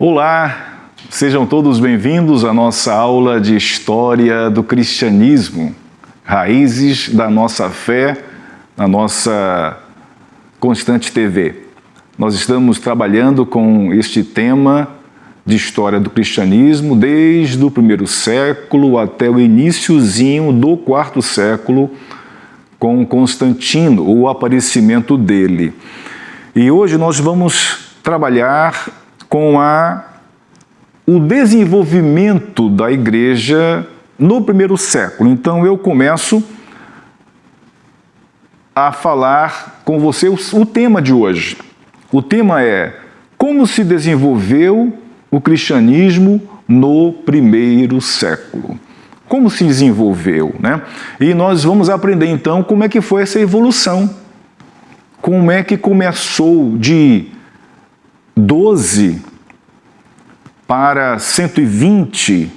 Olá, sejam todos bem-vindos à nossa aula de História do Cristianismo, raízes da nossa fé, na nossa Constante TV. Nós estamos trabalhando com este tema de História do Cristianismo desde o primeiro século até o iniciozinho do quarto século com Constantino, o aparecimento dele. E hoje nós vamos trabalhar com o desenvolvimento da igreja no primeiro século. Então eu começo a falar com você o tema de hoje. O tema é como se desenvolveu o cristianismo no primeiro século. Como se desenvolveu, né? E nós vamos aprender então como é que foi essa evolução. Como é que começou de 12 para 120,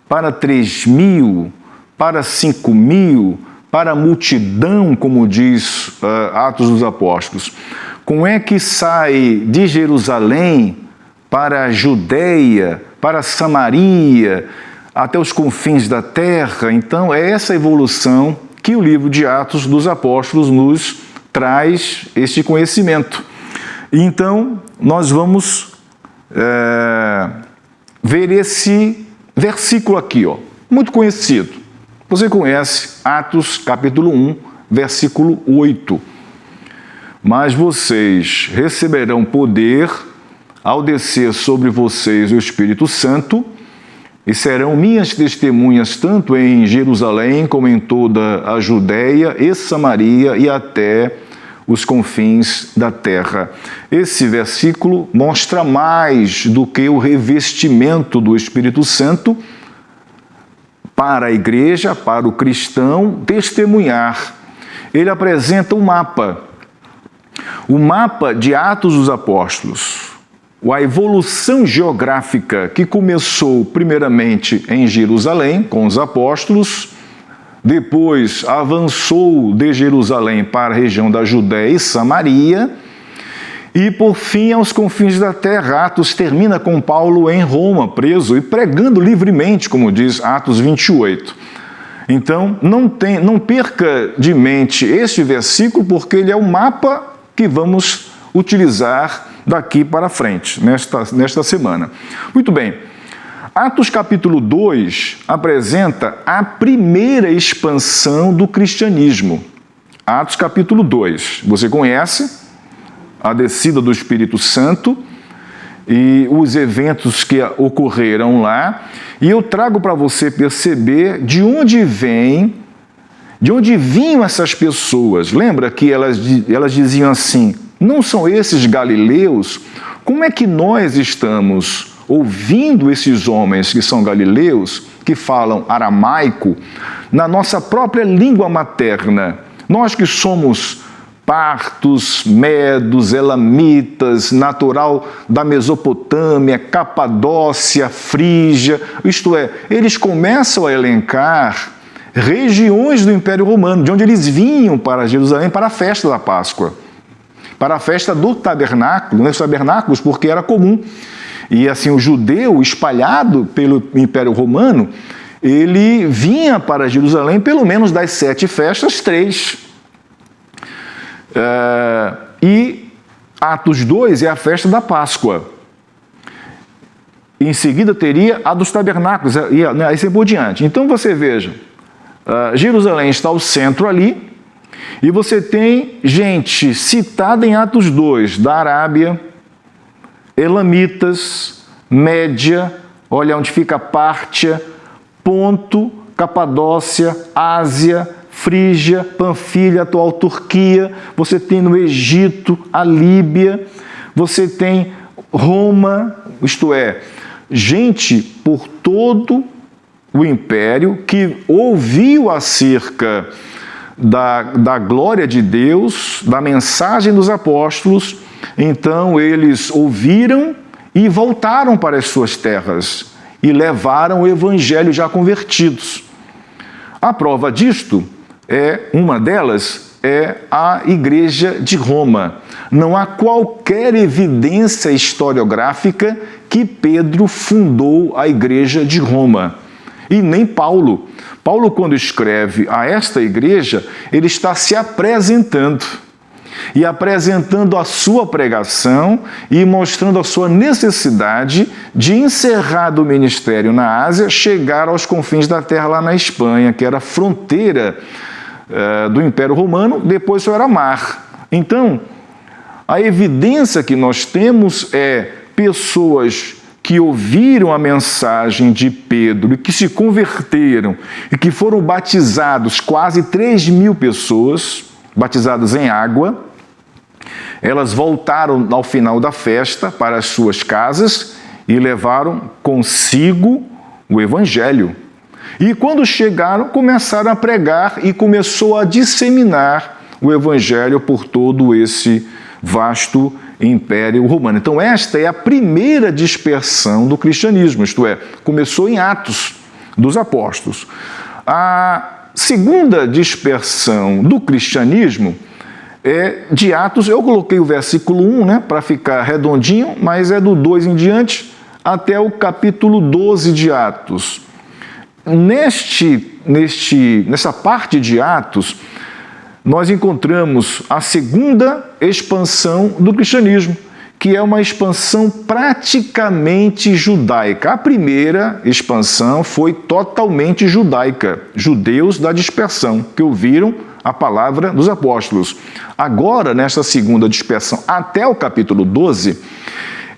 para 3.000, para 5.000, para a multidão, como diz Atos dos Apóstolos. Como é que sai de Jerusalém para a Judeia, para Samaria, até os confins da terra? Então é essa evolução que o livro de Atos dos Apóstolos nos traz este conhecimento. Então, nós vamos ver esse versículo aqui, ó, muito conhecido. Você conhece Atos capítulo 1, versículo 8. Mas vocês receberão poder ao descer sobre vocês o Espírito Santo e serão minhas testemunhas tanto em Jerusalém como em toda a Judéia e Samaria e até os confins da terra. Esse versículo mostra mais do que o revestimento do Espírito Santo para a igreja, para o cristão testemunhar. Ele apresenta um mapa. O mapa de Atos dos Apóstolos. A evolução geográfica que começou primeiramente em Jerusalém, com os apóstolos, depois avançou de Jerusalém para a região da Judéia e Samaria, e por fim aos confins da terra. Atos termina com Paulo em Roma, preso e pregando livremente, como diz Atos 28. Então, não perca de mente este versículo, porque ele é o mapa que vamos utilizar daqui para frente, nesta semana. Muito bem. Atos capítulo 2 apresenta a primeira expansão do cristianismo. Atos capítulo 2. Você conhece a descida do Espírito Santo e os eventos que ocorreram lá. E eu trago para você perceber de onde vinham essas pessoas. Lembra que elas diziam assim, não são esses galileus? Como é que nós estamos ouvindo esses homens que são galileus, que falam aramaico, na nossa própria língua materna? Nós que somos partos, medos, elamitas, natural da Mesopotâmia, Capadócia, Frígia, isto é, eles começam a elencar regiões do Império Romano, de onde eles vinham para Jerusalém para a festa da Páscoa, para a festa do tabernáculo, né, os tabernáculos, porque era comum. E assim, o judeu espalhado pelo Império Romano, ele vinha para Jerusalém pelo menos das 7 festas, 3. E Atos 2 é a festa da Páscoa. Em seguida teria a dos tabernáculos, e assim por diante. Então você veja, Jerusalém está ao centro ali, e você tem gente citada em Atos 2, da Arábia, Elamitas, Média, olha onde fica Pártia, Ponto, Capadócia, Ásia, Frígia, Panfilha, atual Turquia, você tem no Egito, a Líbia, você tem Roma, isto é, gente por todo o império que ouviu acerca da glória de Deus, da mensagem dos apóstolos. Então eles ouviram e voltaram para as suas terras e levaram o evangelho já convertidos. A prova disto uma delas é a Igreja de Roma. Não há qualquer evidência historiográfica que que Pedro fundou a igreja de Roma, e nem Paulo. Paulo, quando escreve a esta igreja, ele está se apresentando, e apresentando a sua pregação e mostrando a sua necessidade de encerrar do ministério na Ásia, chegar aos confins da terra lá na Espanha, que era fronteira do Império Romano, depois só era mar. Então, a evidência que nós temos é pessoas que ouviram a mensagem de Pedro e que se converteram e que foram batizados, quase 3.000 pessoas, batizadas em água. Elas voltaram ao final da festa para as suas casas e levaram consigo o Evangelho. E quando chegaram, começaram a pregar e começou a disseminar o Evangelho por todo esse vasto Império Romano. Então esta é a primeira dispersão do cristianismo, isto é, começou em Atos dos Apóstolos. A segunda dispersão do cristianismo é de Atos, eu coloquei o versículo 1, para ficar redondinho, mas é do 2 em diante até o capítulo 12 de Atos. Nessa parte de Atos, nós encontramos a segunda expansão do cristianismo, que é uma expansão praticamente judaica. A primeira expansão foi totalmente judaica, judeus da dispersão, que ouviram a palavra dos apóstolos. Agora, nesta segunda dispersão, até o capítulo 12,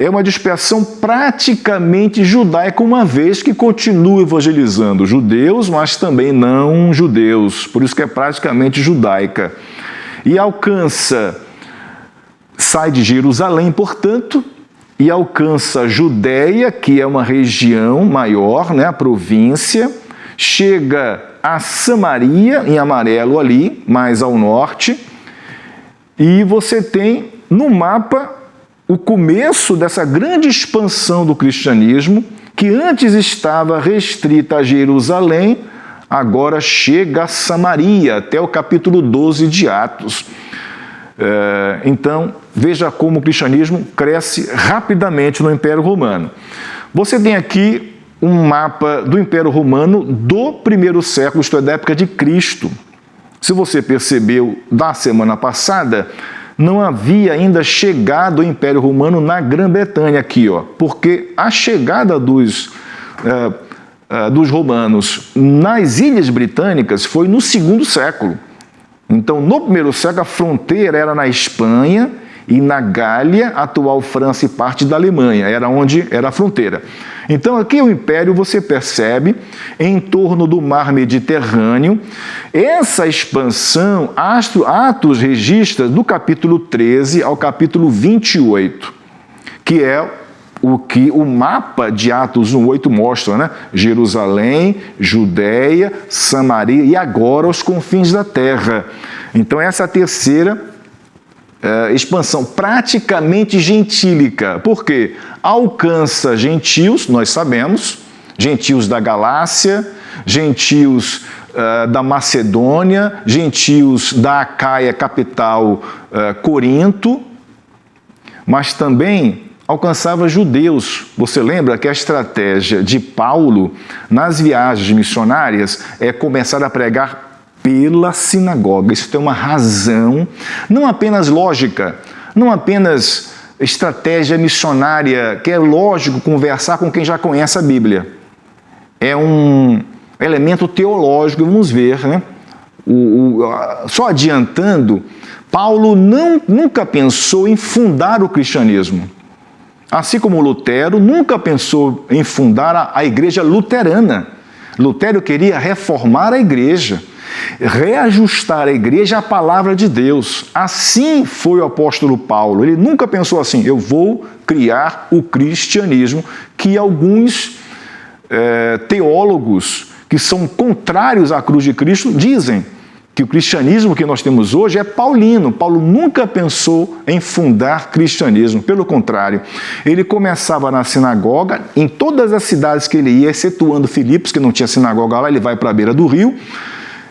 é uma dispersão praticamente judaica, uma vez que continua evangelizando judeus, mas também não judeus, por isso que é praticamente judaica. E sai de Jerusalém, portanto, e alcança a Judéia, que é uma região maior, a província, chega a Samaria, em amarelo ali, mais ao norte, e você tem no mapa o começo dessa grande expansão do cristianismo, que antes estava restrita a Jerusalém, agora chega a Samaria, até o capítulo 12 de Atos. Então, veja como o cristianismo cresce rapidamente no Império Romano. Você tem aqui um mapa do Império Romano do primeiro século, isto é, da época de Cristo. Se você percebeu da semana passada, não havia ainda chegado o Império Romano na Grã-Bretanha aqui, porque a chegada dos romanos nas Ilhas Britânicas foi no segundo século. Então, no primeiro século, a fronteira era na Espanha e na Gália, atual França e parte da Alemanha, era onde era a fronteira. Então, aqui o Império, você percebe, em torno do mar Mediterrâneo, essa expansão, Atos registra do capítulo 13 ao capítulo 28, que é o que o mapa de Atos 1:8 mostra, Jerusalém, Judéia, Samaria e agora os confins da terra. Então, essa é a terceira expansão praticamente gentílica. Por quê? Alcança gentios, nós sabemos, gentios da Galácia, gentios da Macedônia, gentios da Acaia, capital Corinto, mas também alcançava judeus. Você lembra que a estratégia de Paulo nas viagens missionárias é começar a pregar pela sinagoga. Isso tem uma razão, não apenas lógica, não apenas estratégia missionária, que é lógico conversar com quem já conhece a Bíblia. É um elemento teológico, vamos ver, Só adiantando, Paulo nunca pensou em fundar o cristianismo. Assim como Lutero nunca pensou em fundar a igreja luterana. Lutero queria reformar a igreja, reajustar a igreja à palavra de Deus. Assim foi o apóstolo Paulo. Ele nunca pensou assim, eu vou criar o cristianismo, que alguns teólogos que são contrários à cruz de Cristo dizem que o cristianismo que nós temos hoje é paulino. Paulo nunca pensou em fundar cristianismo, pelo contrário, ele começava na sinagoga, em todas as cidades que ele ia, excetuando Filipos, que não tinha sinagoga lá, ele vai para a beira do rio,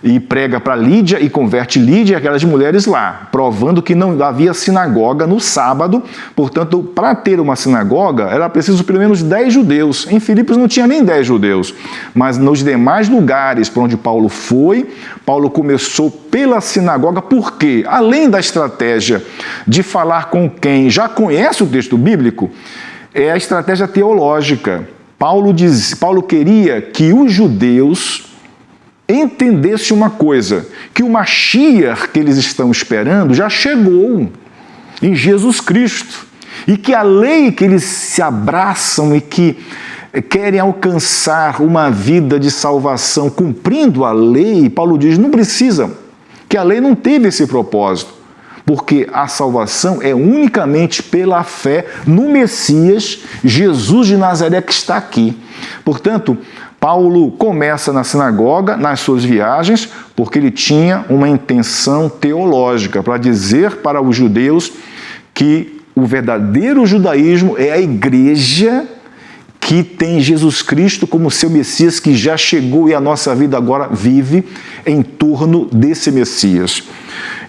e prega para Lídia e converte Lídia e aquelas mulheres lá, provando que não havia sinagoga no sábado. Portanto, para ter uma sinagoga, era preciso pelo menos 10 judeus. Em Filipos não tinha nem 10 judeus, mas nos demais lugares para onde Paulo foi, Paulo começou pela sinagoga, porque, além da estratégia de falar com quem já conhece o texto bíblico, é a estratégia teológica. Paulo queria que os judeus entendessem uma coisa, que o Mashiach que eles estão esperando já chegou em Jesus Cristo, e que a lei que eles se abraçam e que querem alcançar uma vida de salvação cumprindo a lei, Paulo diz, não precisa, que a lei não teve esse propósito, porque a salvação é unicamente pela fé no Messias, Jesus de Nazaré, que está aqui. Portanto, Paulo começa na sinagoga, nas suas viagens, porque ele tinha uma intenção teológica, para dizer para os judeus que o verdadeiro judaísmo é a igreja que tem Jesus Cristo como seu Messias, que já chegou e a nossa vida agora vive em torno desse Messias.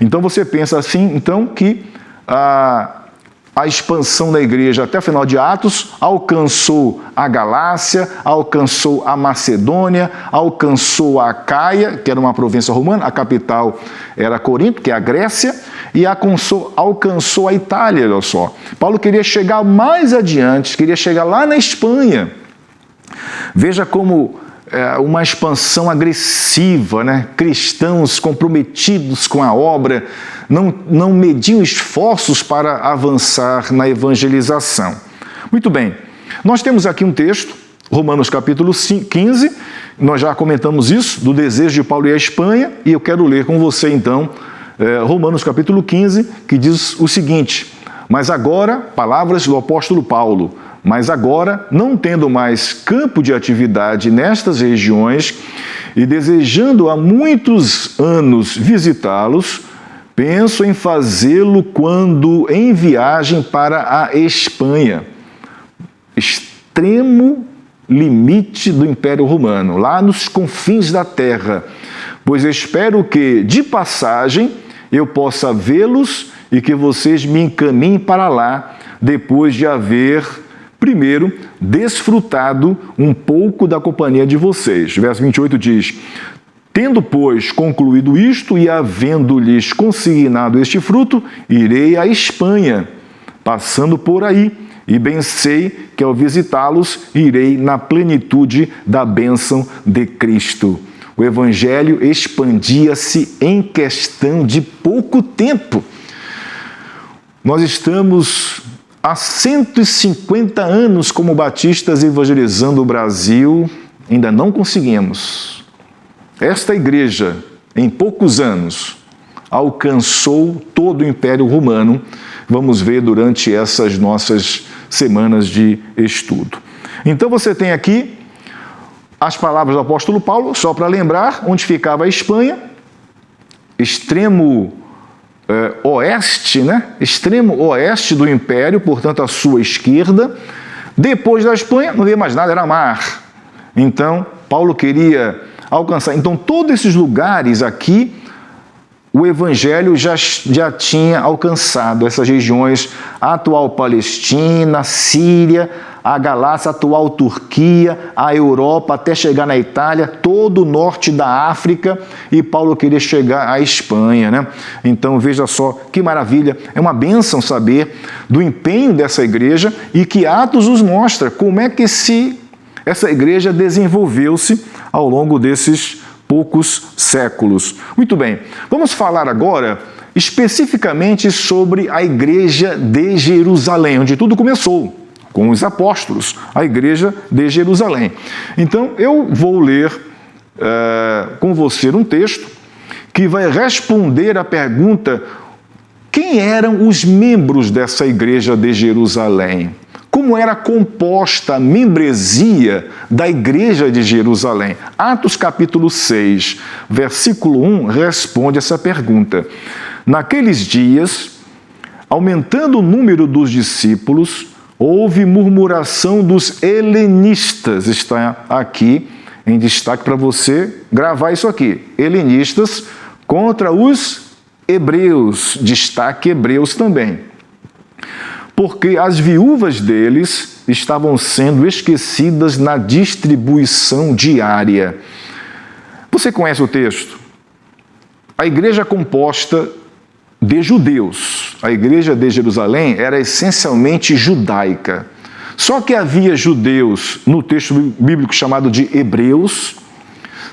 Então você pensa assim, então, que a expansão da igreja até o final de Atos alcançou a Galácia, alcançou a Macedônia, alcançou a Acaia, que era uma província romana, a capital era Corinto, que é a Grécia, e alcançou a Itália, olha só. Paulo queria chegar mais adiante, queria chegar lá na Espanha. Veja como uma expansão agressiva, né? Cristãos comprometidos com a obra, não mediam esforços para avançar na evangelização. Muito bem, nós temos aqui um texto, Romanos capítulo 15, nós já comentamos isso, do desejo de Paulo ir à Espanha, e eu quero ler com você então, Romanos capítulo 15, que diz o seguinte: mas agora, palavras do apóstolo Paulo, mas agora, não tendo mais campo de atividade nestas regiões e desejando há muitos anos visitá-los, penso em fazê-lo quando em viagem para a Espanha, extremo limite do Império Romano, lá nos confins da terra, pois espero que, de passagem, eu possa vê-los e que vocês me encaminhem para lá, depois de haver, primeiro, desfrutado um pouco da companhia de vocês. Verso 28 diz: tendo, pois, concluído isto e havendo-lhes consignado este fruto, irei à Espanha, passando por aí, e bem sei que ao visitá-los irei na plenitude da bênção de Cristo. O Evangelho expandia-se em questão de pouco tempo. Nós estamos há 150 anos como batistas evangelizando o Brasil, ainda não conseguimos. Esta igreja, em poucos anos, alcançou todo o Império Romano. Vamos ver durante essas nossas semanas de estudo. Então você tem aqui as palavras do apóstolo Paulo, só para lembrar onde ficava a Espanha, extremo oeste, né? Extremo oeste do Império, portanto, à sua esquerda. Depois da Espanha, não havia mais nada, era mar. Então, Paulo queria alcançar. Então, todos esses lugares aqui, o Evangelho já tinha alcançado essas regiões, a atual Palestina, Síria, a Galácia, a atual Turquia, a Europa, até chegar na Itália, todo o norte da África, e Paulo queria chegar à Espanha, né? Então, veja só que maravilha, é uma bênção saber do empenho dessa igreja e que Atos nos mostra como é que essa igreja desenvolveu-se ao longo desses poucos séculos. Muito bem, vamos falar agora especificamente sobre a igreja de Jerusalém, onde tudo começou, com os apóstolos, a igreja de Jerusalém. Então, eu vou ler com você um texto que vai responder à pergunta: quem eram os membros dessa igreja de Jerusalém? Como era composta a membresia da igreja de Jerusalém? Atos capítulo 6, versículo 1, responde essa pergunta. Naqueles dias, aumentando o número dos discípulos, houve murmuração dos helenistas, está aqui em destaque para você gravar isso aqui. Helenistas contra os hebreus, destaque hebreus também. Porque as viúvas deles estavam sendo esquecidas na distribuição diária. Você conhece o texto? A igreja composta de judeus, a igreja de Jerusalém era essencialmente judaica. Só que havia judeus no texto bíblico chamado de hebreus,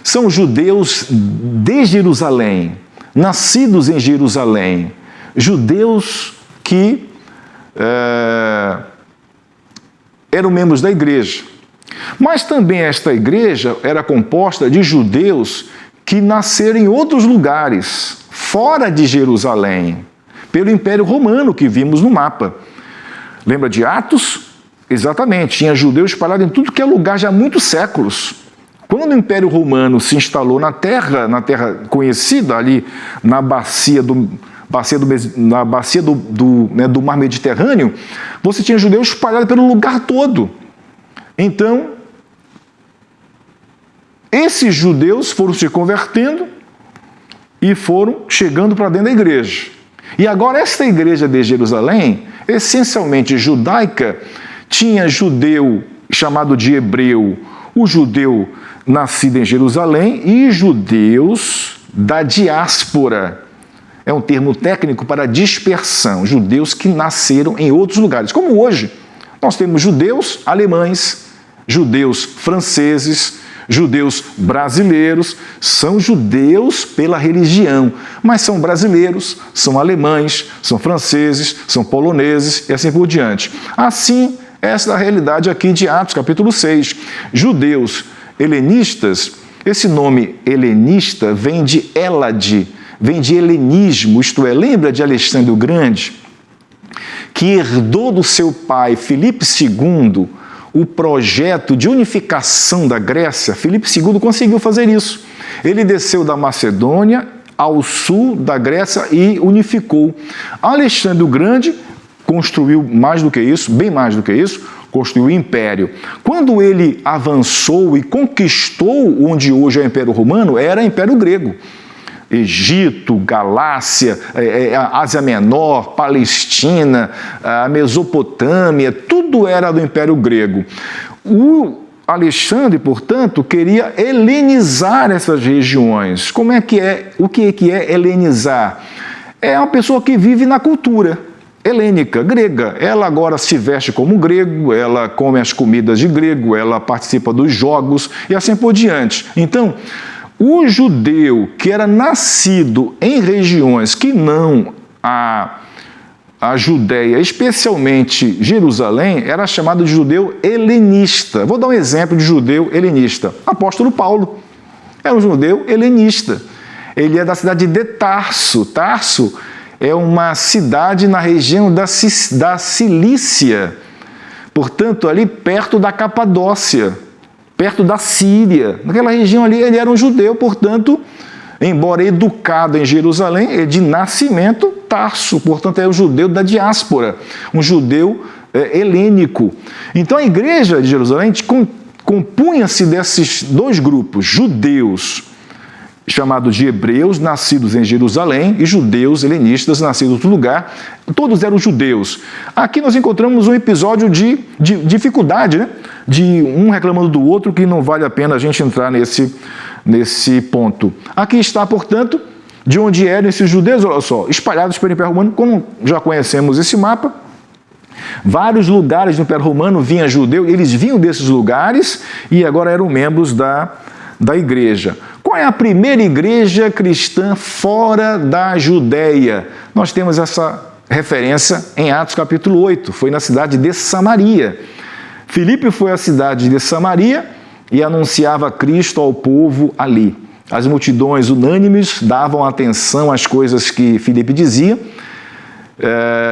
são judeus de Jerusalém, nascidos em Jerusalém, judeus que eram membros da igreja. Mas também esta igreja era composta de judeus que nasceram em outros lugares, fora de Jerusalém, pelo Império Romano que vimos no mapa. Lembra de Atos? Exatamente, tinha judeus espalhados em tudo que é lugar já há muitos séculos. Quando o Império Romano se instalou na terra conhecida ali na bacia do Mar Mediterrâneo, você tinha judeus espalhados pelo lugar todo. Então, esses judeus foram se convertendo e foram chegando para dentro da igreja. E agora esta igreja de Jerusalém, essencialmente judaica, tinha judeu chamado de hebreu, o judeu nascido em Jerusalém, e judeus da diáspora. É um termo técnico para dispersão, judeus que nasceram em outros lugares. Como hoje, nós temos judeus alemães, judeus franceses, judeus brasileiros, são judeus pela religião, mas são brasileiros, são alemães, são franceses, são poloneses e assim por diante. Assim, essa é a realidade aqui de Atos, capítulo 6. Judeus helenistas, esse nome helenista vem de Hélade, vem de helenismo, isto é, lembra de Alexandre o Grande, que herdou do seu pai, Filipe II, o projeto de unificação da Grécia. Filipe II conseguiu fazer isso. Ele desceu da Macedônia ao sul da Grécia e unificou. Alexandre o Grande construiu mais do que isso, bem mais do que isso, construiu o império. Quando ele avançou e conquistou onde hoje é o Império Romano, era o Império Grego. Egito, Galácia, Ásia Menor, Palestina, a Mesopotâmia, tudo era do Império Grego. O Alexandre, portanto, queria helenizar essas regiões. Como é que é? O que é helenizar? É uma pessoa que vive na cultura helênica, grega. Ela agora se veste como grego, ela come as comidas de grego, ela participa dos jogos e assim por diante. Então, o judeu que era nascido em regiões que não a Judéia, especialmente Jerusalém, era chamado de judeu helenista. Vou dar um exemplo de judeu helenista. Apóstolo Paulo era um judeu helenista. Ele é da cidade de Tarso. Tarso é uma cidade na região da Cilícia, portanto, ali perto da Capadócia, perto da Síria. Naquela região ali, ele era um judeu, portanto, embora educado em Jerusalém, é de nascimento Tarso, portanto, é um judeu da diáspora, um judeu helênico. Então, a igreja de Jerusalém compunha-se desses dois grupos, judeus, chamados de hebreus, nascidos em Jerusalém, e judeus helenistas, nascidos em outro lugar. Todos eram judeus. Aqui nós encontramos um episódio de dificuldade, né? De um reclamando do outro, que não vale a pena a gente entrar nesse ponto. Aqui está, portanto, de onde eram esses judeus, olha só, espalhados pelo Império Romano, como já conhecemos esse mapa. Vários lugares do Império Romano vinha judeu, eles vinham desses lugares e agora eram membros da igreja. Qual é a primeira igreja cristã fora da Judéia? Nós temos essa referência em Atos capítulo 8, foi na cidade de Samaria. Filipe foi à cidade de Samaria e anunciava Cristo ao povo ali. As multidões unânimes davam atenção às coisas que Filipe dizia,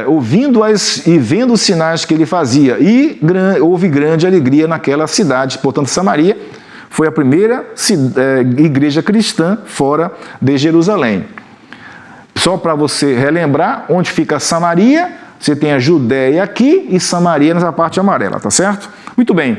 ouvindo-as e vendo os sinais que ele fazia. E houve grande alegria naquela cidade. Portanto, Samaria foi a primeira igreja cristã fora de Jerusalém. Só para você relembrar, onde fica Samaria, você tem a Judéia aqui e Samaria nessa parte amarela, tá certo? Muito bem.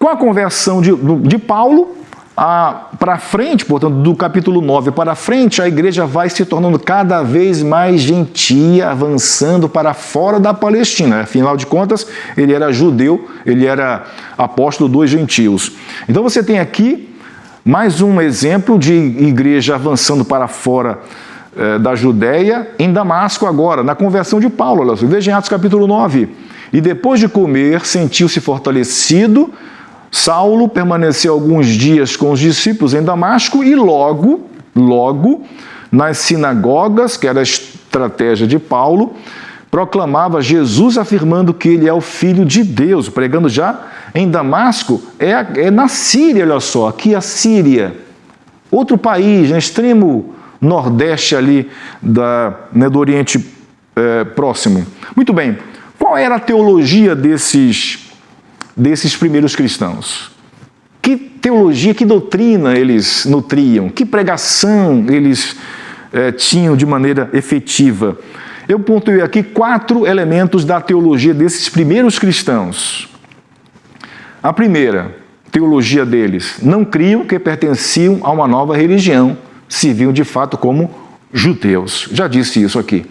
Com a conversão de Paulo, para frente, portanto, do capítulo 9 para frente, a igreja vai se tornando cada vez mais gentia, avançando para fora da Palestina. Afinal de contas, ele era judeu, ele era apóstolo dos gentios. Então você tem aqui mais um exemplo de igreja avançando para fora da Judéia, em Damasco agora, na conversão de Paulo. Veja em Atos capítulo 9. E depois de comer, sentiu-se fortalecido. Saulo permaneceu alguns dias com os discípulos em Damasco e logo, nas sinagogas, que era a estratégia de Paulo, proclamava Jesus, afirmando que ele é o Filho de Deus, pregando já em Damasco, é na Síria, olha só, aqui a Síria, outro país, no extremo nordeste ali do Oriente Próximo. Muito bem, qual era a teologia desses primeiros cristãos? Que teologia, que doutrina eles nutriam? Que pregação eles tinham de maneira efetiva? Eu pontuei aqui 4 elementos da teologia desses primeiros cristãos. A primeira teologia deles: não criam que pertenciam a uma nova religião, se viam de fato como judeus. Já disse isso aqui.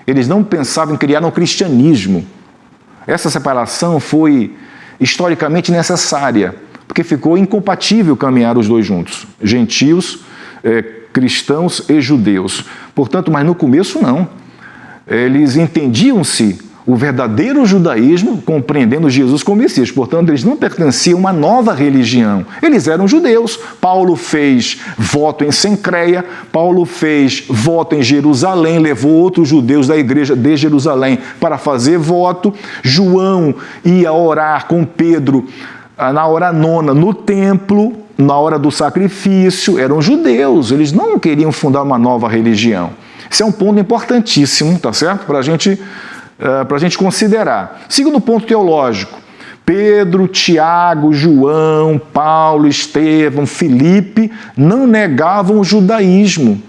Eles não pensavam em criar um cristianismo. Essa separação foi historicamente necessária, porque ficou incompatível caminhar os dois juntos, gentios, cristãos e judeus. Portanto, mas no começo não. Eles entendiam-se o verdadeiro judaísmo, compreendendo Jesus como Messias. Portanto, eles não pertenciam a uma nova religião. Eles eram judeus. Paulo fez voto em Cencreia, Paulo fez voto em Jerusalém, levou outros judeus da igreja de Jerusalém para fazer voto. João ia orar com Pedro na hora nona no templo, na hora do sacrifício. Eram judeus, eles não queriam fundar uma nova religião. Esse é um ponto importantíssimo, tá certo? Para a gente considerar. Segundo ponto teológico: Pedro, Tiago, João, Paulo, Estevão, Filipe não negavam o judaísmo,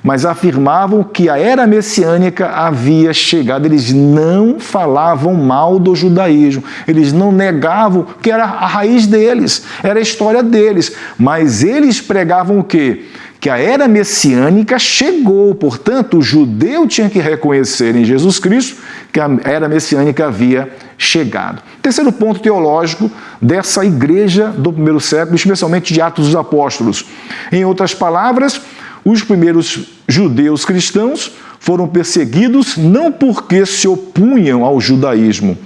mas afirmavam que a era messiânica havia chegado. Eles não falavam mal do judaísmo, eles não negavam que era a raiz deles, era a história deles, mas eles pregavam o quê? Que a era messiânica chegou, portanto, o judeu tinha que reconhecer em Jesus Cristo que a era messiânica havia chegado. Terceiro ponto teológico dessa igreja do primeiro século, especialmente de Atos dos Apóstolos. Em outras palavras, os primeiros judeus cristãos foram perseguidos não porque se opunham ao judaísmo,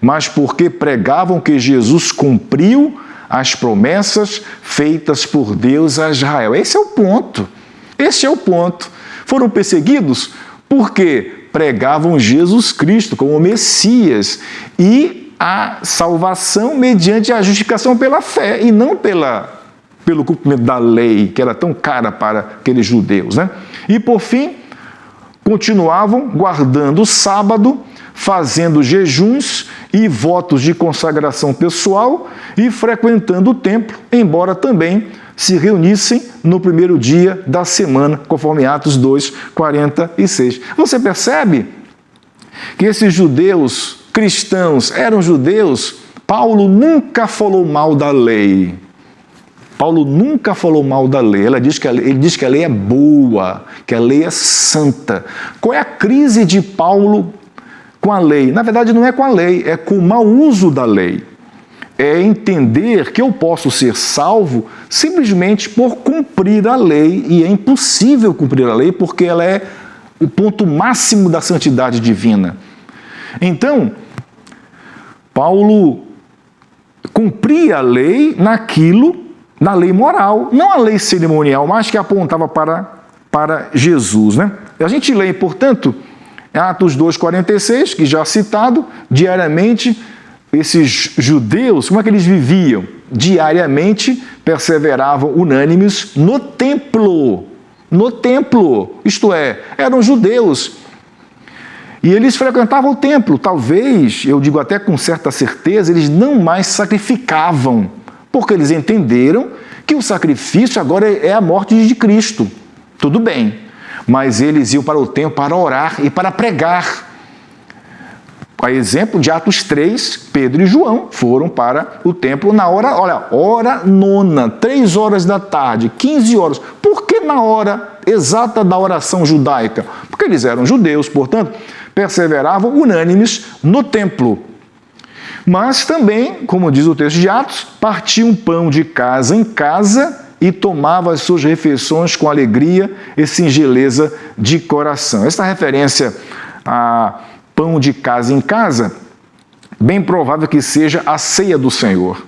mas porque pregavam que Jesus cumpriu as promessas feitas por Deus a Israel. Esse é o ponto. Esse é o ponto. Foram perseguidos porque pregavam Jesus Cristo como Messias e a salvação mediante a justificação pela fé e não pelo cumprimento da lei, que era tão cara para aqueles judeus, né? E, por fim, continuavam guardando o sábado, fazendo jejuns e votos de consagração pessoal e frequentando o templo, embora também se reunissem no primeiro dia da semana, conforme Atos 2, 46. Você percebe que esses judeus cristãos eram judeus? Paulo nunca falou mal da lei. Paulo nunca falou mal da lei. Ele diz que a lei é boa, que a lei é santa. Qual é a crise de Paulo com a lei? Na verdade, não é com a lei, é com o mau uso da lei. É entender que eu posso ser salvo simplesmente por cumprir a lei, e é impossível cumprir a lei porque ela é o ponto máximo da santidade divina. Então, Paulo cumpria a lei na lei moral, não a lei cerimonial, mas que apontava para Jesus, né? A gente lê, portanto, Atos 2,46, que já citado, diariamente, esses judeus, como é que eles viviam? Diariamente perseveravam unânimes no templo, isto é, eram judeus. E eles frequentavam o templo, talvez, eu digo até com certa certeza, eles não mais sacrificavam, porque eles entenderam que o sacrifício agora é a morte de Cristo. Tudo bem, mas eles iam para o templo para orar e para pregar. A exemplo de Atos 3, Pedro e João foram para o templo na hora, olha, hora nona, 3 horas da tarde, 15 horas. Por que na hora exata da oração judaica? Porque eles eram judeus, portanto, perseveravam unânimes no templo. Mas também, como diz o texto de Atos, partiam pão de casa em casa e tomava as suas refeições com alegria e singeleza de coração. Esta referência a pão de casa em casa, bem provável que seja a ceia do Senhor.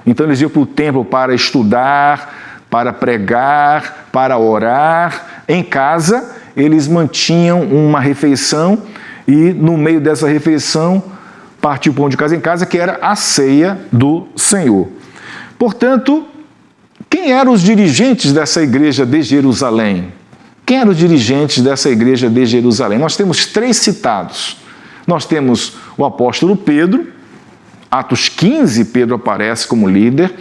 Então eles iam para o templo para estudar, para pregar, para orar. Em casa, eles mantinham uma refeição e no meio dessa refeição partiu o pão de casa em casa, que era a ceia do Senhor. Portanto, quem eram os dirigentes dessa igreja de Jerusalém? Quem eram os dirigentes dessa igreja de Jerusalém? Nós temos 3 citados. Nós temos o apóstolo Pedro, Atos 15, Pedro aparece como líder.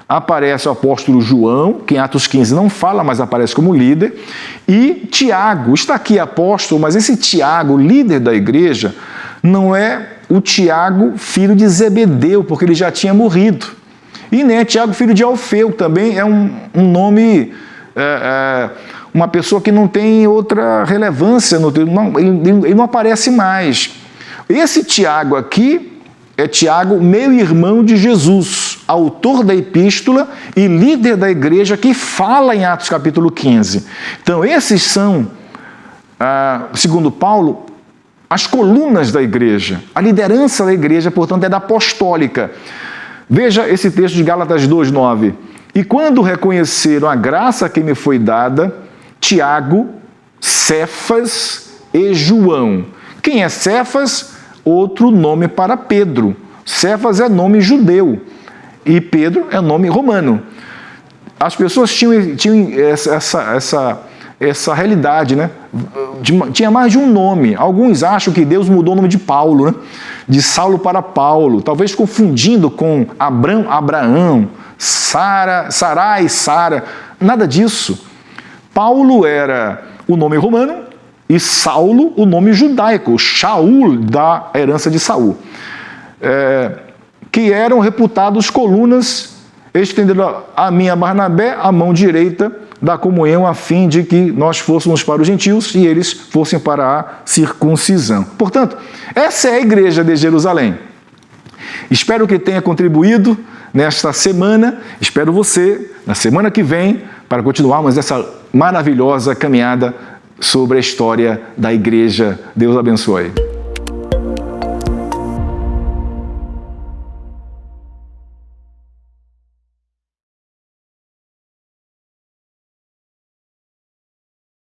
Aparece o apóstolo João, que em Atos 15 não fala, mas aparece como líder. E Tiago, está aqui apóstolo, mas esse Tiago, líder da igreja, não é o Tiago, filho de Zebedeu, porque ele já tinha morrido. E nem é Tiago, filho de Alfeu, também é um nome, uma pessoa que não tem outra relevância, ele não aparece mais. Esse Tiago aqui é Tiago, meio-irmão de Jesus, autor da epístola e líder da igreja que fala em Atos capítulo 15. Então esses são, segundo Paulo, as colunas da igreja. A liderança da igreja, portanto, é da apostólica. Veja esse texto de Gálatas 2:9. E quando reconheceram a graça que me foi dada, Tiago, Cefas e João. Quem é Cefas? Outro nome para Pedro. Cefas é nome judeu e Pedro é nome romano. As pessoas tinham essa realidade, né? Tinha mais de um nome. Alguns acham que Deus mudou o nome de Paulo, né? De Saulo para Paulo, talvez confundindo com Abraão, Sarai, Sara. Nada disso. Paulo era o nome romano e Saulo o nome judaico, Shaul, da herança de Saul, que eram reputados colunas, estendendo a mim, a Barnabé, a mão direita da comunhão, a fim de que nós fôssemos para os gentios e eles fossem para a circuncisão. Portanto, essa é a igreja de Jerusalém. Espero que tenha contribuído nesta semana. Espero você na semana que vem para continuarmos essa maravilhosa caminhada sobre a história da igreja. Deus abençoe.